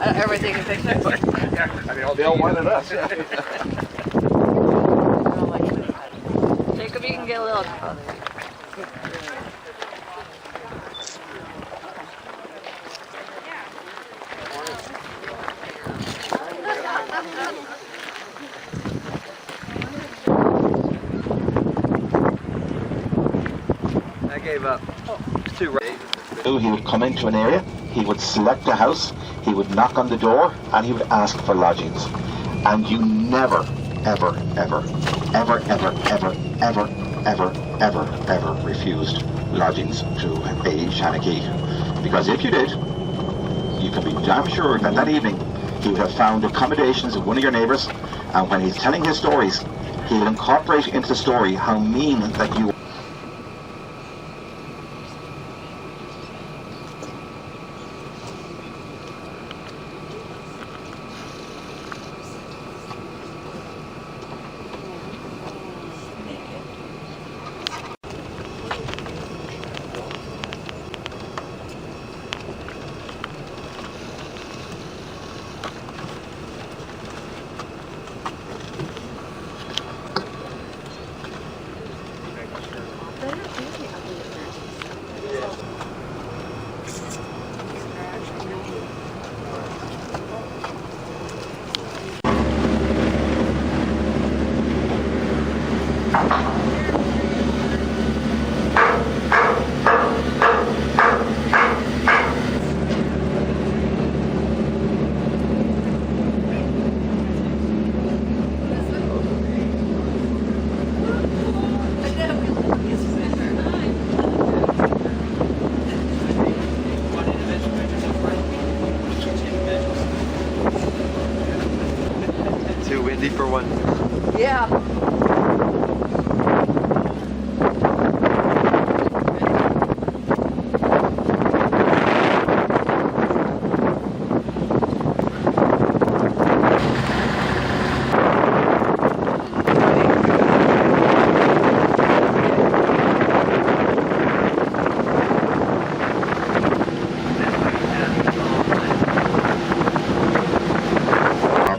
Everything is picture. They all wanted us. Jacob, you can get a little. I gave up. Too right. He would come into an area, he would select a house, he would knock on the door, and he would ask for lodgings. And you never, ever, ever, ever, ever, ever, ever, ever, ever, ever refused lodgings to a Shanachie. Because if you did, you can be damn sure that that evening he would have found accommodations with one of your neighbours, and when he's telling his stories, he will incorporate into the story how mean that you. Too windy for one. Yeah.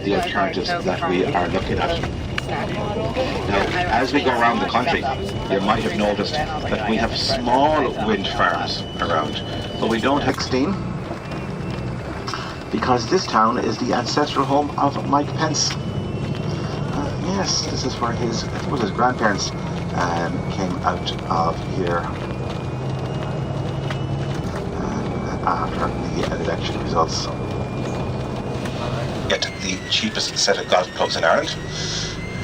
The alternatives that we are looking at. Now, as we go around the country, you might have noticed that we have small wind farms around, but we don't have 16, because this town is the ancestral home of Mike Pence. Yes, this is where his grandparents came out of here after the election results. Get the cheapest set of golf clubs in Ireland.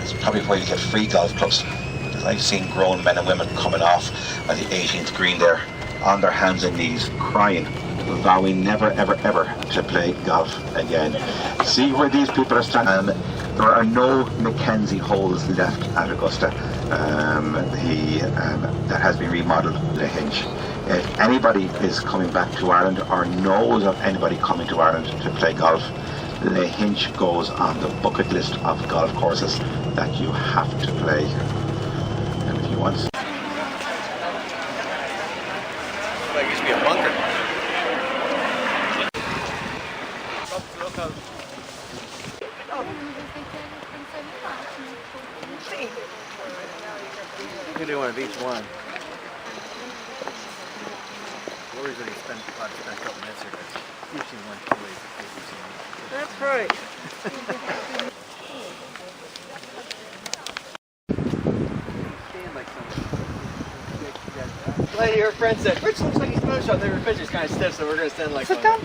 It's probably where you get free golf clubs. Because I've seen grown men and women coming off at the 18th green there, on their hands and knees, crying, vowing never, ever, ever to play golf again. See where these people are standing. There are no Mackenzie holes left at Augusta. That has been remodeled, Lahinch. If anybody is coming back to Ireland or knows of anybody coming to Ireland to play golf, Lahinch goes on the bucket list of golf courses that you have to play. And if you want... That used to be a bunker. You can do one of each one. Lori's already spent a couple minutes here. Teaching one two ways to face this one. That's right. Lady, her friend said, Rich looks like he's motion shot. They were pitchers kind of stiff, so we're going to stand like one.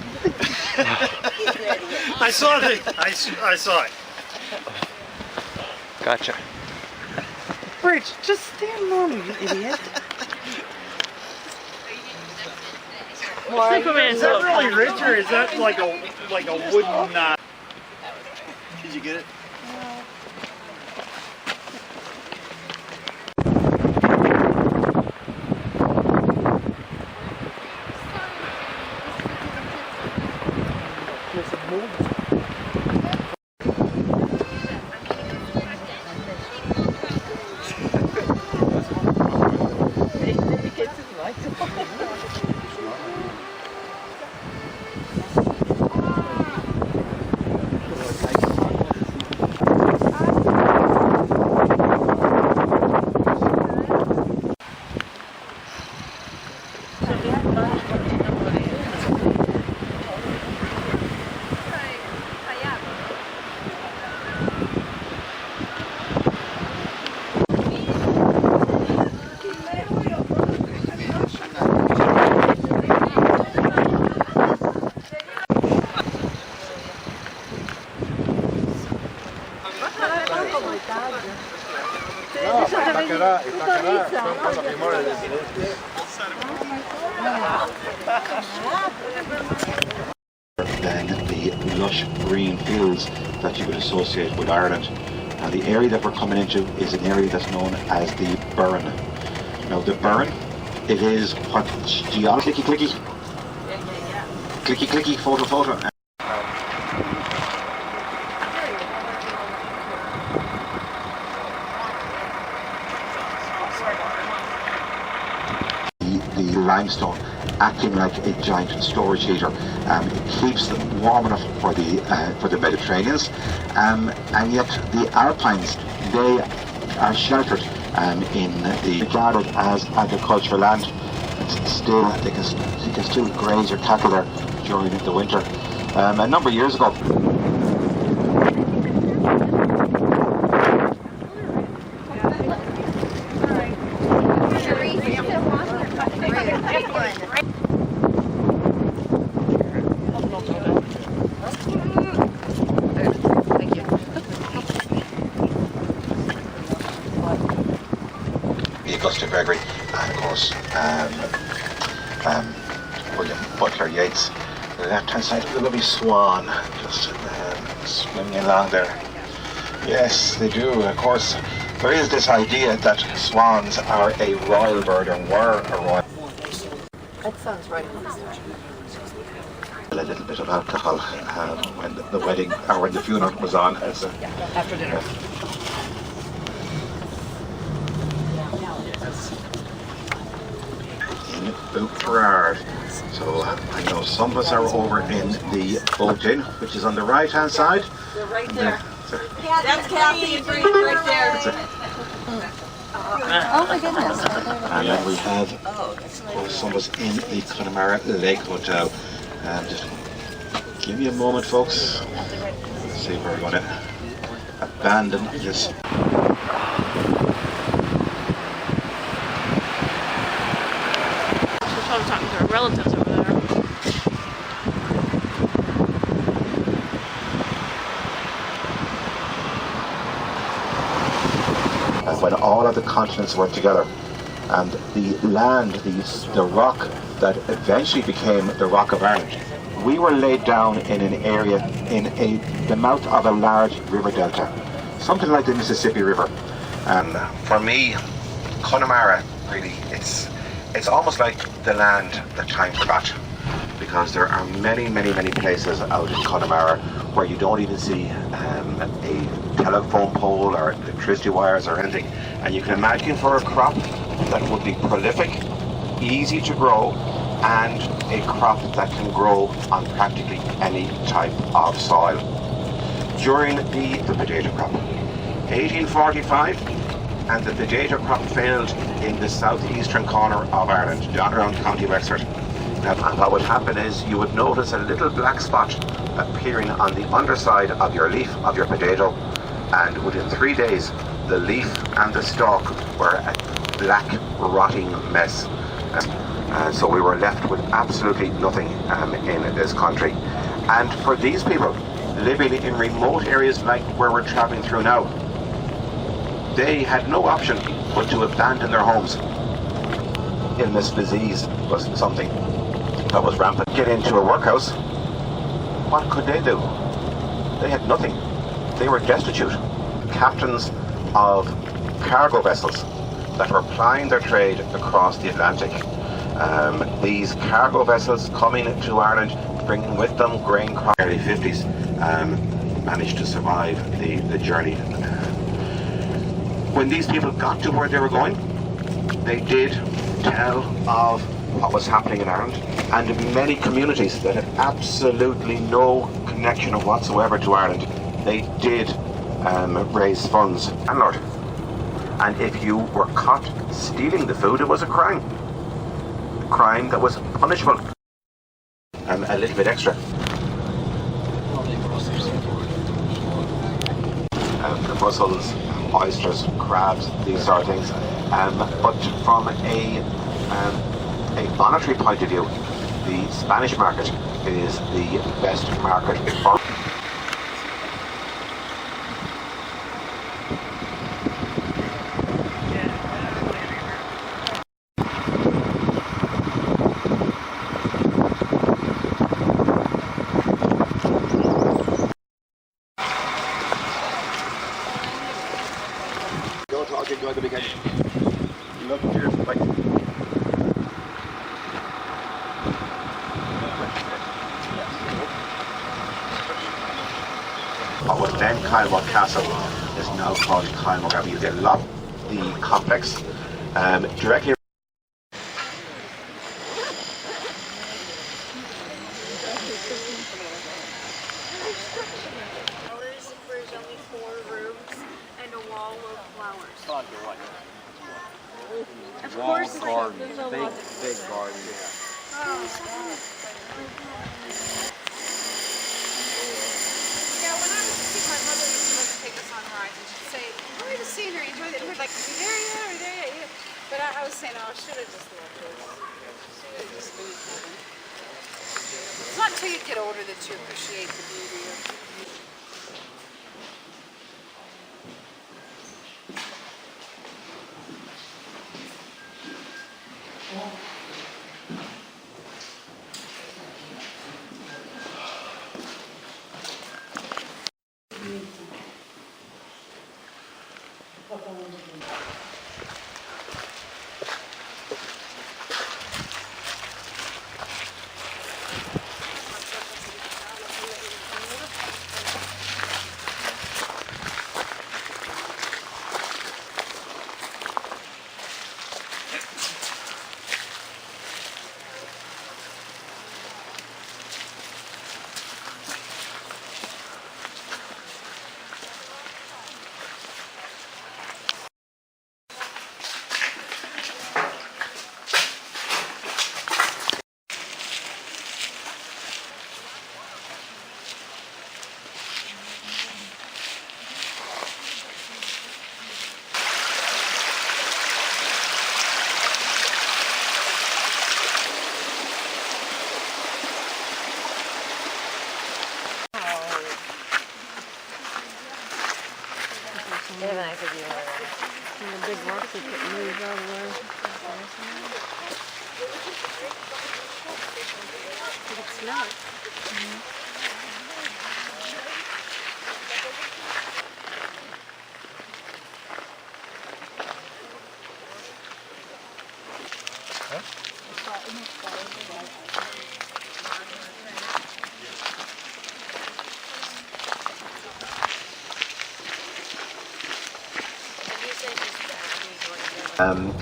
I saw it. I saw it. Gotcha. Rich, just stand normal, you idiot. Is that really Rich, or is that like a wooden knot? Did you get it? Than the lush green fields that you would associate with Ireland. Now the area that we're coming into is an area that's known as the Burren. Now the Burren, it is what clicky clicky, clicky clicky, photo photo. The limestone acting like a giant storage heater. It keeps them warm enough for the Mediterraneans, and yet the Alpines, they are sheltered regarded as agricultural land. It's still, you can still graze your cattle there during the winter. A number of years ago, Augusta Gregory, and of course William Butler Yeats. The left-hand side of the lovely swan, just swimming along there. Yes, they do. Of course, there is this idea that swans are a royal bird, or were a royal. That sounds right. A little bit of alcohol when the wedding or when the funeral was on. After dinner. In Beaufort. So I know some of us are over in the Boat Inn, which is on the right hand side. They're right there. That's Kathy and Bree right there. Oh my goodness. And then we have some of us in the Connemara Lake Hotel. Just give me a moment, folks. Let's see if we're going to abandon this. She's probably talking to her relatives over there. When all of the continents were together, and the land, the rock that eventually became the Rock of Ireland, we were laid down in an area in the mouth of a large river delta, something like the Mississippi River. And for me, Connemara, really, it's almost like the land that time forgot, because there are many, many, many places out in Connemara where you don't even see a telephone pole or electricity wires or anything. And you can imagine, for a crop that would be prolific, easy to grow, and a crop that can grow on practically any type of soil. During the potato crop, 1845, and the potato crop failed in the southeastern corner of Ireland, down around County Wexford. And what would happen is you would notice a little black spot appearing on the underside of your leaf of your potato, and within 3 days the leaf and the stalk were a black rotting mess. So we were left with absolutely nothing in this country. And for these people living in remote areas like where we're travelling through now, they had no option but to abandon their homes. Illness, disease was something that was rampant. Get into a workhouse, what could they do? They had nothing. They were destitute. Captains of cargo vessels that were plying their trade across the Atlantic. These cargo vessels coming to Ireland, bringing with them grain crops. Early 50s, managed to survive the journey. When these people got to where they were going, they did tell of what was happening in Ireland, and many communities that had absolutely no connection whatsoever to Ireland, they did raise funds. Landlord. And if you were caught stealing the food, it was a crime. A crime that was punishable. A little bit extra. The mussels, oysters, crabs, these sort of things. But from a monetary point of view, the Spanish market is the best market for. Enjoy the weekend. Love you. Cheers. Bye. What was then Kylemore Castle is now called Kylemore Abbey. You get a lot of the complex directly. There's only 4 rooms and a wall of flowers. Of course, garden, there's a big lot. garden. Yeah, when I was a kid, my mother used to love to take us on rides, and she'd say, "Enjoy the scenery, enjoy it." And we're like, "Are we there yet? Are we there yet?" But I was saying, "Oh, I should have just loved this. Should have just moved on." It's not until you get older that you appreciate the beauty of. They have a nice view. And the big rocks that get moved out of the way. But it's not.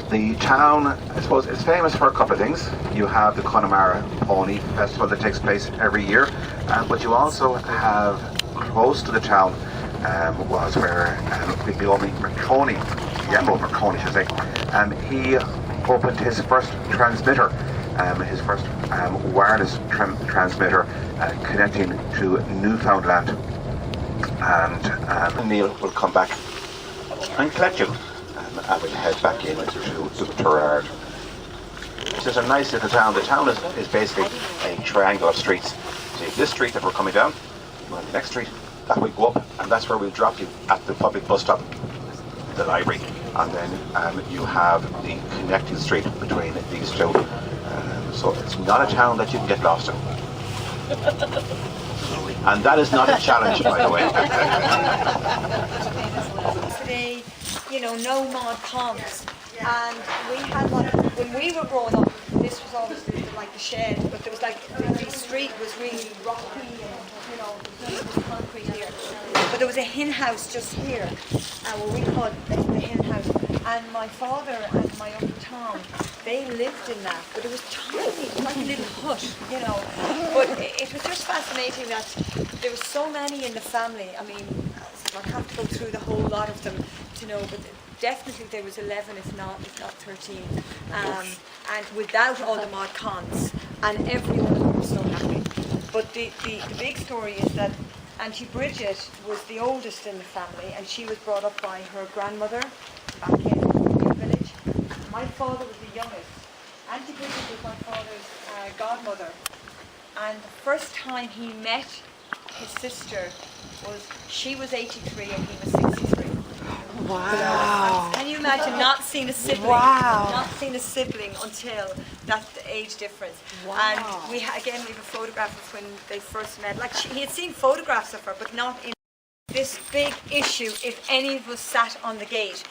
The town, I suppose, is famous for a couple of things. You have the Connemara Pony Festival that takes place every year, but you also have, close to the town, was where Biomie Marconi, Marconi should say, he opened his first transmitter, his first wireless transmitter connecting to Newfoundland. And Neil will come back and collect you. And we'll head back in to Turard. This is a nice little town. The town is basically a triangle of streets. So you have this street that we're coming down, you want the next street, that we go up, and that's where we'll drop you at the public bus stop, the library. And then you have the connecting street between these two. So it's not a town that you can get lost in. And that is not a challenge, by the way. Today, you know, no mod comps, and we had like, when we were growing up, this was always like the shed, but there was like, the street was really rocky and, you know, there was concrete here. But there was a hen house just here, what we called the hen house, And my father and my Uncle Tom, they lived in that, but it was tiny, it was like a little hut, you know. But it was just fascinating that there were so many in the family. I mean, I can't go through the whole lot of them to know, but definitely there was 11, if not 13. And without all the mod cons, and every one of them was so happy. But the big story is that Auntie Bridget was the oldest in the family, and she was brought up by her grandmother back in the village. My father was the youngest. Auntie Bridget was my father's godmother. And the first time he met his sister was, she was 83 and he was 63. Wow. Can you imagine not seeing a sibling? Wow. Not seeing a sibling until that age difference. Wow. And we again we have a photograph of when they first met. Like he had seen photographs of her, but not in this big issue. If any of us sat on the gate,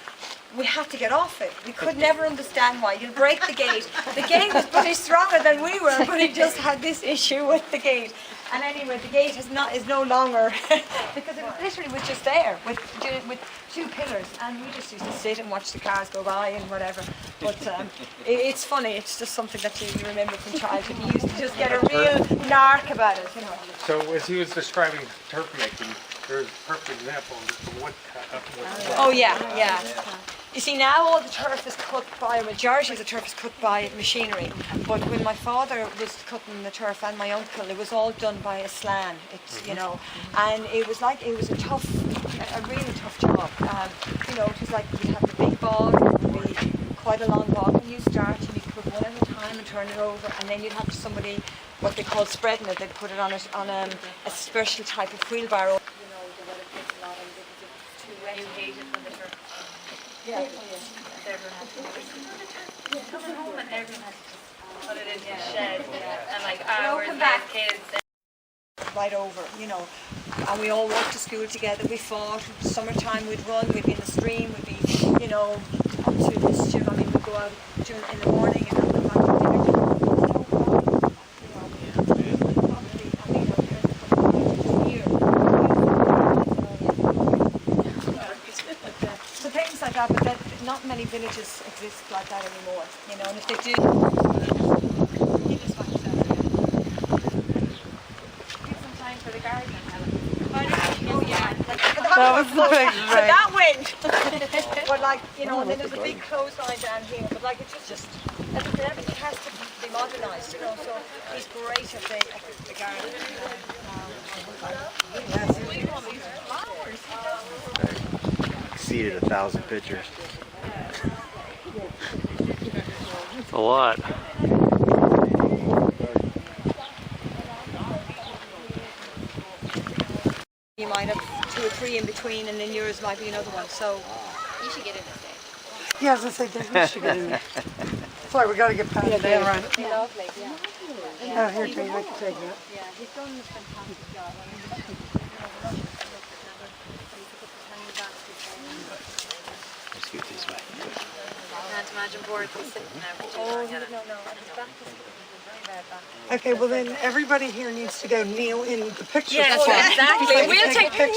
we had to get off it. We could never understand why. You'll break the gate. The gate was pretty stronger than we were, but it just had this issue with the gate. And anyway, the gate is no longer because it was literally was just there with two pillars, and we just used to sit and watch the cars go by and whatever. But it's funny. It's just something that you remember from childhood. You used to just get a real narc about it, you know. So as he was describing turf making, there's a perfect example of just the wood cut. Oh yeah. You see, now all the turf is cut by, a majority of the turf is cut by machinery. But when my father was cutting the turf and my uncle, it was all done by a slan. It's, you know, and it was a really tough job. You know, it was like you'd have the big ball, it would be quite a long ball, and you start and you'd put one at a time and turn it over, and then you'd have somebody, what they call spreading it, they'd put it on a special type of wheelbarrow. You know, the weather takes a lot and it's too wet. You hate it when the turf. Yeah. Everyone has to come home and everyone has to put it into the shed and like hours and kids right over, you know. And we all walked to school together. We fought. Summertime we'd run. We'd be in the stream. We'd be, you know, up to mischief. I mean, we'd go out in the morning and come back to dinner. Like that, but not many villages exist like that anymore, you know, and if they do, give some time for the garden, Helen. Oh yeah, that was great. So that went, but like, you know, and then there's a big clothesline down here, but like it's just everything has to be modernised, you know, so he's great at the garden. Exceeded 1,000 pictures. That's a lot. You might have 2 or 3 in between, and then yours might be another one. So You should get in this day. Yeah, as I say, we should get in there. Sorry, we got to get past it. Yeah, right. Lovely, yeah. Oh, here, Jane, I can take that. yeah, he's done this fantastic job. Let's get this way. I can't imagine bored sitting there for too Oh, long. no, his back is very bad back. Okay, well then everybody here needs to go kneel in the picture. Yes, spot. exactly.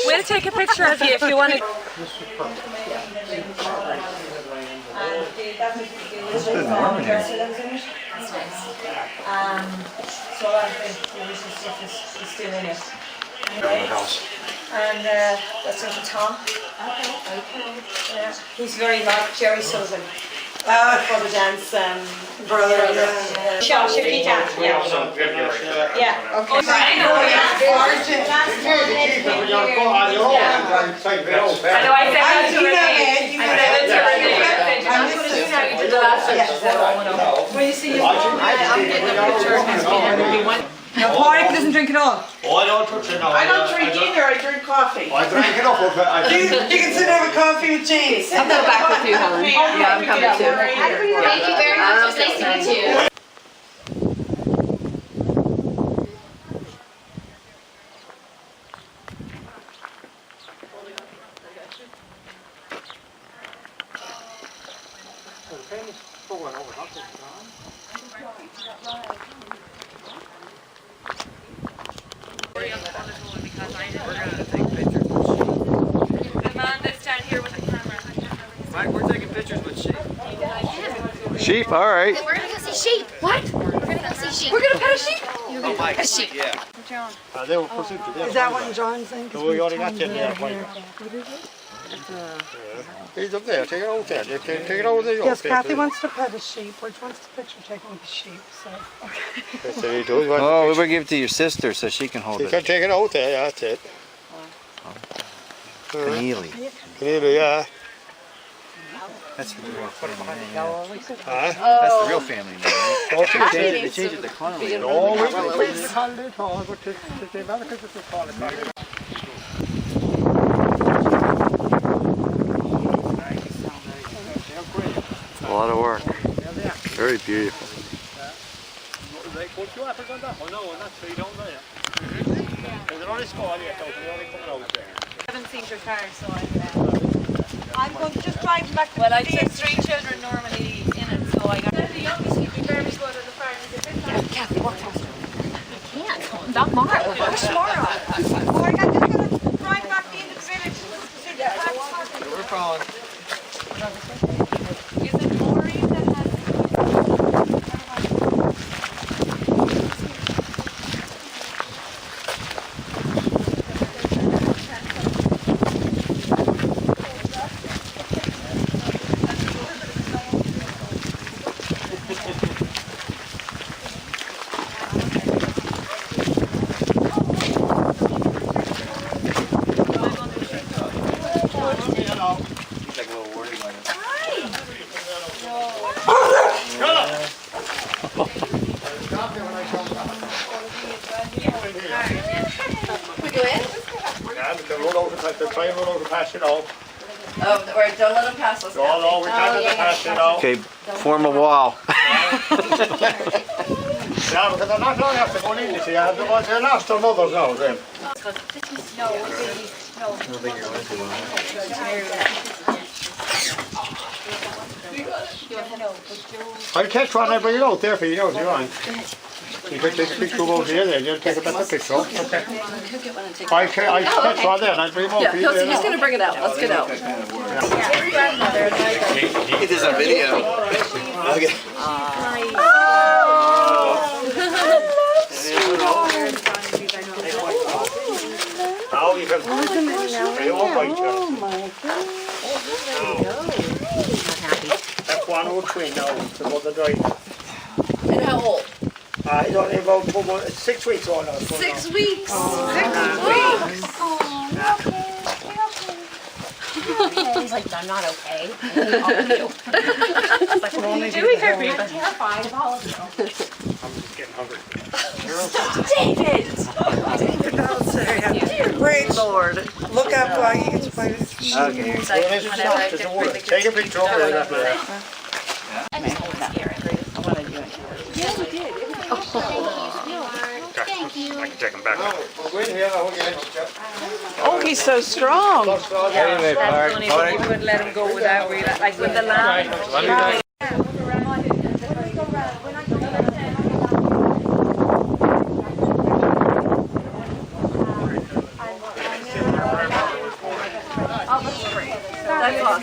We'll take a picture of you if you want to. So a lot of the original stuff is still in it. And that's Uncle Tom. Okay. Yeah. He's very like Jerry Sullivan. For the dance Brother, Shaky dance. Yeah. Yeah. Okay. Oh, right. I know I said that to Renee. I said that to Renee. You did the last one. Well, you see, I'm getting a picture of his being. Now, Pádraig doesn't drink at all. Oh, I don't touch it now. I don't drink either, I drink coffee. I drank enough of it. You can sit and have a coffee with James. I'm going back with you, Helen. Yeah, I'm coming too. Thank you very much. It was nice to meet you. The man that's down here with the camera. Right, we're taking pictures with sheep. Sheep, all right. We're gonna go see sheep. What? We're gonna go see sheep. We're gonna pet a sheep. You're gonna pet a sheep. Yeah. John. They were pursued to Is that what John's saying? 'Cause We we've already got timed you it there. out here. He's up there. Take it out there. Take it over there. Yes, Kathy wants to pet a sheep. Rich wants the picture taken with the sheep. So. That's what he does. Oh, we better give it to your sister so she can hold You it. can take it out there. Yeah, that's it. Keneally. Really, yeah. That's the real family name. Huh? That's the real family name. Right? Okay. They changed it to Connolly. No, we called it all, but the Americans just call it Connolly. A lot of work. Very beautiful. Haven't seen your car, so I'm going to just drive back to Well, I the took 3 children normally in it, so I got. the youngest kid be very slow to the farm. He's a bit fast. Kathy, walk faster. I can't. Not Mara. Push Mara. Oh, I'm just going to drive back into the village. We're following. Is it Maureen that has? He's like a little worried about it. We go in? Yeah, we can run over the try and run over past it all. Oh, or don't let them pass us. No, no, we can't let them pass it all. Okay, form a wall. Yeah, because they're not long after going in, you see. They're lost their mothers now, them. I'll catch one and bring it out there for you, if you want. You can take a picture over here then, you'll take a better picture. Okay. I'll catch one there and I'll bring him over here. He's gonna bring it out. Let's get out. Get this on video. Okay. Now you can stay all right, that's one old twin now, the mother died. And how old? He's only about 6 weeks old now. 6 weeks. 6 He's like, I'm not okay. It's like, what are you doing here, baby? I'm terrified of all of you. I'm just getting hungry. David! Great Lord. Look out while he gets by his feet. Okay. Take a picture over there. I'm just always scared. I want to do it. Yeah, we did. Thank you. I can take him back. Oh, he's so strong. Anyway, That's the only thing you would let him go without really, like with the lamb. That's awesome.